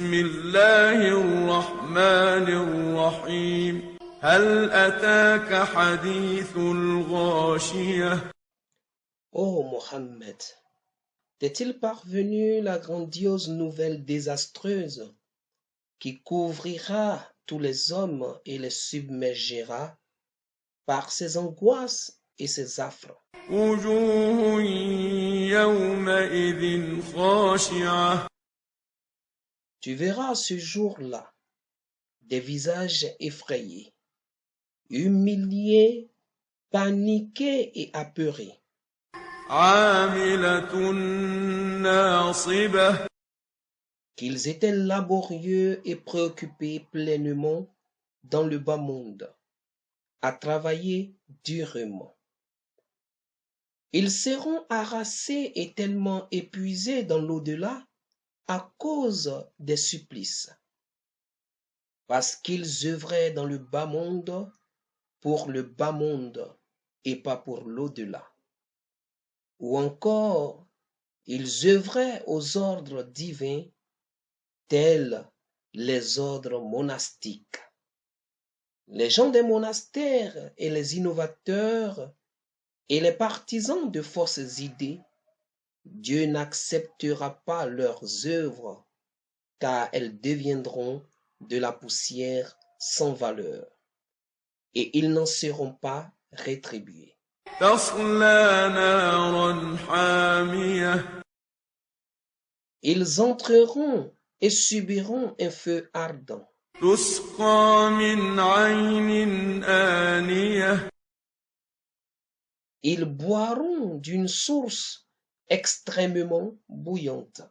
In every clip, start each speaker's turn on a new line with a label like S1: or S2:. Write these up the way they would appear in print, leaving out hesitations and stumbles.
S1: بسم الله الرحمن الرحيم هل أتاك حديث الغاشية
S2: Ô Mohammed, t'est-il parvenu la grandiose nouvelle désastreuse qui couvrira tous les hommes et les submergera par ses angoisses et ses affres?
S1: وجوه يومئذ خاشعة
S2: Tu verras ce jour-là des visages effrayés, humiliés, paniqués et apeurés,
S1: عاملة ناصبة
S2: qu'ils étaient laborieux et préoccupés pleinement dans le bas monde, à travailler durement. Ils seront harassés et tellement épuisés dans l'au-delà à cause des supplices, parce qu'ils œuvraient dans le bas monde pour le bas monde et pas pour l'au-delà. Ou encore, ils œuvraient aux ordres divins tels les ordres monastiques. Les gens des monastères et les innovateurs et les partisans de fausses idées, Dieu n'acceptera pas leurs œuvres, car elles deviendront de la poussière sans valeur, et ils n'en seront pas rétribués.
S1: تصلى نارا حامية
S2: Ils entreront et subiront un feu ardent.
S1: تسقى من عين آنية
S2: Ils boiront d'une source extrêmement bouillante.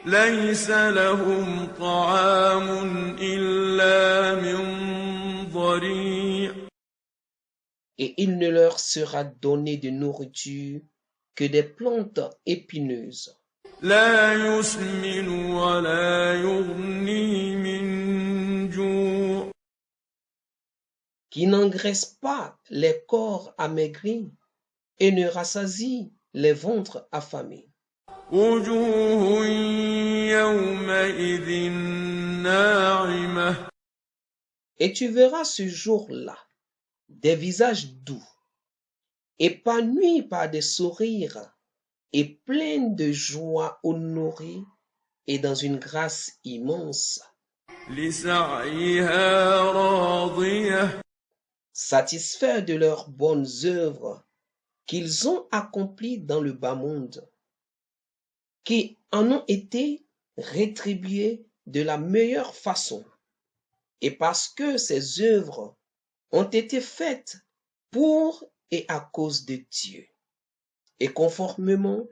S1: ليس لهم طعام إلا من ضريع
S2: Et il ne leur sera donné de nourriture que des plantes épineuses,
S1: لا يسمن ولا يغني من جوع
S2: qui n'engraissent pas les corps amaigris et ne rassasient les ventres affamés.
S1: وجوه يومئذ ناعمة
S2: Et tu verras ce jour-là des visages doux, épanouis par des sourires et pleins de joie honorée et dans une grâce immense,
S1: لسعيها راضية
S2: satisfaits de leurs bonnes œuvres qu'ils ont accomplies dans le bas monde, qui en ont été rétribués de la meilleure façon, et parce que ces œuvres ont été faites pour et à cause de Dieu, et conformément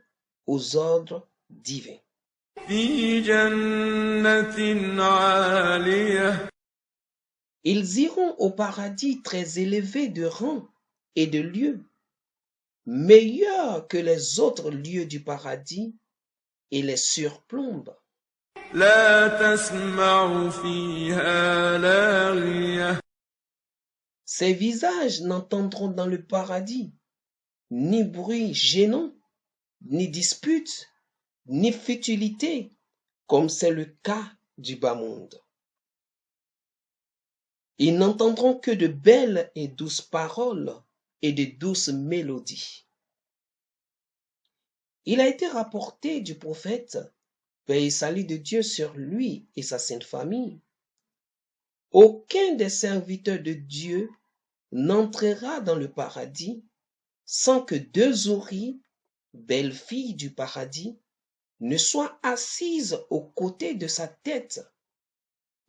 S2: aux ordres divins.
S1: في جنة عالية
S2: Ils iront au paradis très élevé de rang et de lieu, meilleurs que les autres lieux du paradis, et les surplombent.
S1: لا تسمع فيها لاغية
S2: Ces visages n'entendront dans le paradis ni bruit gênant, ni dispute, ni futilité, comme c'est le cas du bas monde. Ils n'entendront que de belles et douces paroles et de douces mélodies. Il a été rapporté du prophète, paix et salut de Dieu sur lui et sa sainte famille, aucun des serviteurs de Dieu n'entrera dans le paradis sans que deux houris, belles filles du paradis, ne soient assises aux côtés de sa tête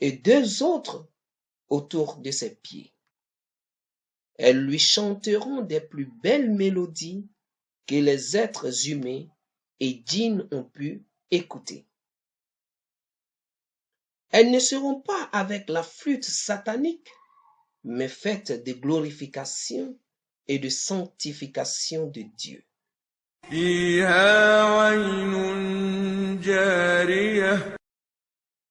S2: et deux autres autour de ses pieds. Elles lui chanteront des plus belles mélodies que les êtres humains et djinns ont pu écouter. Elles ne seront pas avec la flûte satanique, mais faites de glorification et de sanctification de Dieu.
S1: فيها عين جارية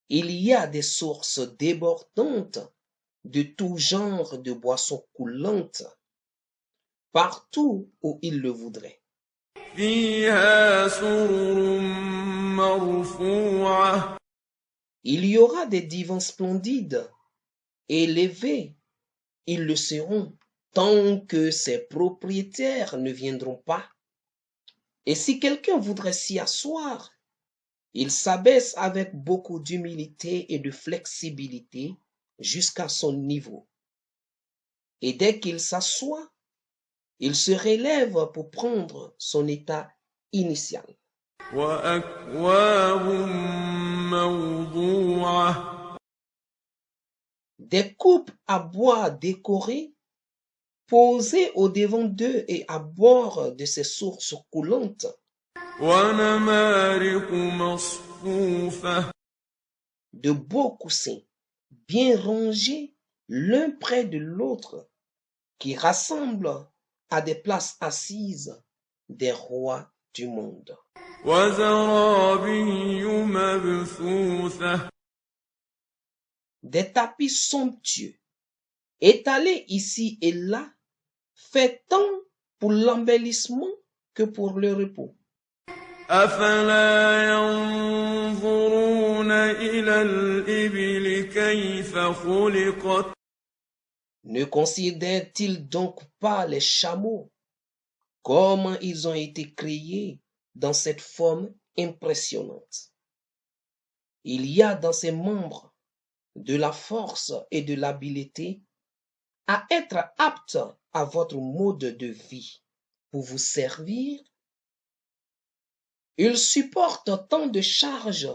S2: Il y a des sources débordantes de tout genre de boissons coulantes partout où il le voudrait.
S1: فيها سرر مرفوعة
S2: Il y aura des divans splendides, élevés, ils le seront, tant que ses propriétaires ne viendront pas. Et si quelqu'un voudrait s'y asseoir, il s'abaisse avec beaucoup d'humilité et de flexibilité jusqu'à son niveau. Et dès qu'il s'assoit, il se relève pour prendre son état initial.
S1: وأكواب موضوعة
S2: Des coupes à bois décorées, posées au devant d'eux et à bord de ces sources coulantes,
S1: ونمارق مصفوفة
S2: de beaux coussins, bien rangés l'un près de l'autre, qui rassemblent à des places assises des rois du monde.
S1: وزرابي مبثوثة
S2: Des tapis somptueux, étalés ici et là, faits tant pour l'embellissement que pour le repos.
S1: أفلا ينظرون إلى الإبل كيف خلقت
S2: Ne considèrent-ils donc pas les chameaux, comment ils ont été créés dans cette forme impressionnante? Il y a dans ses membres de la force et de l'habileté à être apte à votre mode de vie pour vous servir. Ils supportent tant de charges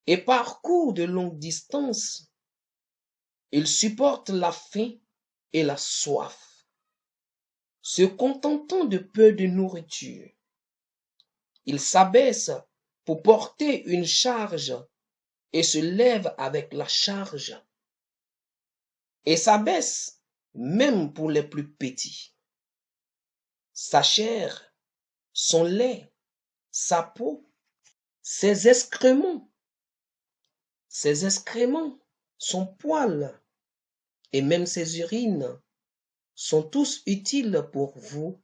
S2: et parcourent de longues distances. Ils supportent la faim et la soif, se contentant de peu de nourriture. Ils s'abaissent pour porter une charge et se lèvent avec la charge, et s'abaissent même pour les plus petits. Sa chair, son lait, sa peau, ses excréments, son poil et même ses urines sont tous utiles pour vous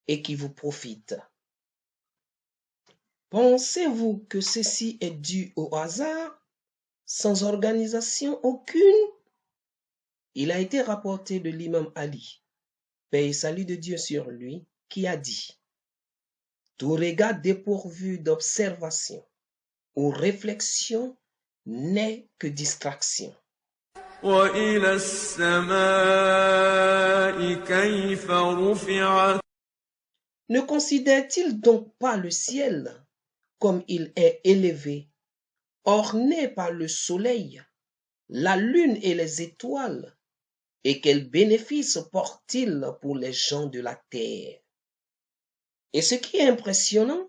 S2: et qui vous profitent. Pensez-vous que ceci est dû au hasard, sans organisation aucune? Il a été rapporté de l'imam Ali, paix et salut de Dieu sur lui, qui a dit: tout regard dépourvu d'observation ou réflexion n'est que distraction.
S1: وإلى السماء كيف رفعت
S2: Ne considère-t-il donc pas le ciel comme il est élevé, orné par le soleil, la lune et les étoiles, et quel bénéfice porte-t-il pour les gens de la terre? Et ce qui est impressionnant,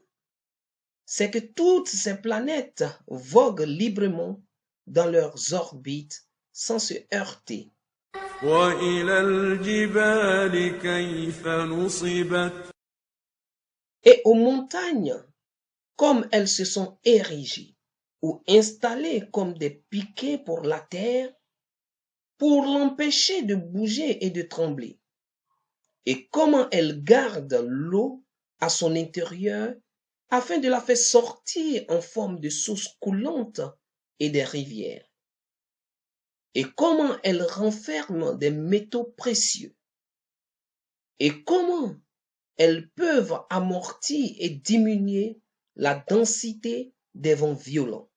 S2: c'est que toutes ces planètes voguent librement dans leurs orbites sans se heurter.
S1: وإلى الجبال كيف نصبت
S2: Et aux montagnes, comme elles se sont érigées ou installées comme des piquets pour la terre, pour l'empêcher de bouger et de trembler. Et comment elles gardent l'eau à son intérieur afin de la faire sortir en forme de sources coulantes et des rivières. Et comment elles renferment des métaux précieux. Et comment elles peuvent amortir et diminuer la densité des vents violents.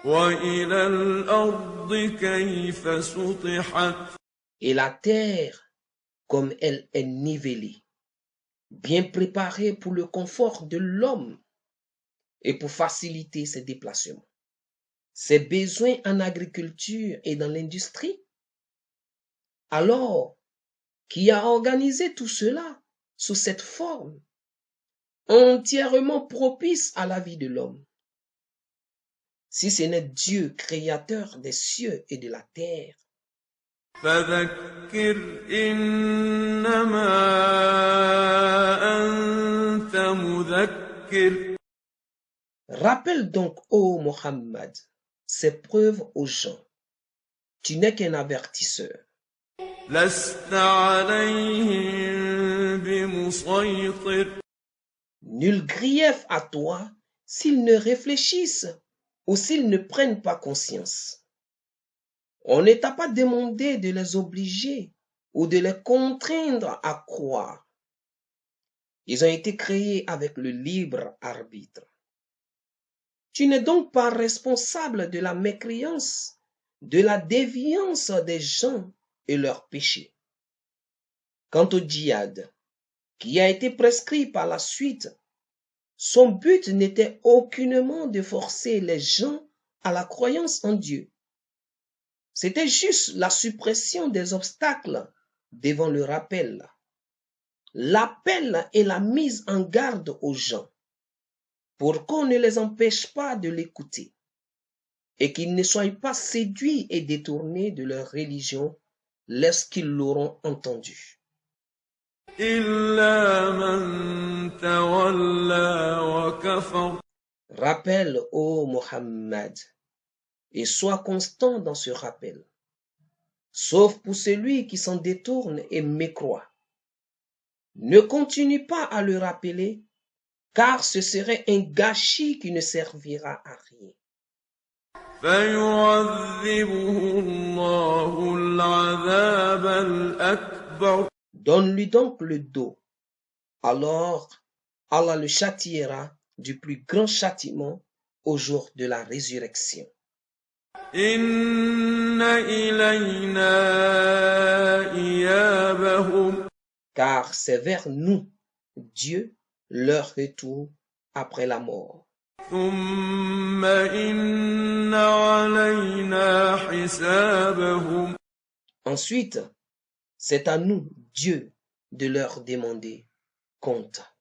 S1: وإلى الأرض كيف سطحت
S2: Et la terre, comme elle est nivelée, bien préparée pour le confort de l'homme et pour faciliter ses déplacements, ses besoins en agriculture et dans l'industrie. Alors, qui a organisé tout cela sous cette forme, entièrement propice à la vie de l'homme? Si ce n'est Dieu, créateur des cieux et de la terre.
S1: فذكر إنما أنت مذكر
S2: Rappelle donc, ô Mohammed, ces preuves aux gens. Tu n'es qu'un avertisseur.
S1: لست عليهم بمسيطر
S2: Nul grief à toi s'ils ne réfléchissent ou s'ils ne prennent pas conscience. On ne t'a pas demandé de les obliger ou de les contraindre à croire. Ils ont été créés avec le libre arbitre. Tu n'es donc pas responsable de la mécréance, de la déviance des gens et leurs péchés. Quant au djihad, qui a été prescrit par la suite, son but n'était aucunement de forcer les gens à la croyance en Dieu. C'était juste la suppression des obstacles devant le rappel, l'appel et la mise en garde aux gens pour qu'on ne les empêche pas de l'écouter et qu'ils ne soient pas séduits et détournés de leur religion lorsqu'ils l'auront entendu. Rappelle, ô Mohammed, et sois constant dans ce rappel, sauf pour celui qui s'en détourne et mécroit. Ne continue pas à le rappeler, car ce serait un gâchis qui ne servira à rien. Donne-lui donc le dos, alors Allah le châtiera du plus grand châtiment au jour de la résurrection. Car c'est vers nous, Dieu, leur retour après la mort. Ensuite, c'est à nous, Dieu, de leur demander compte.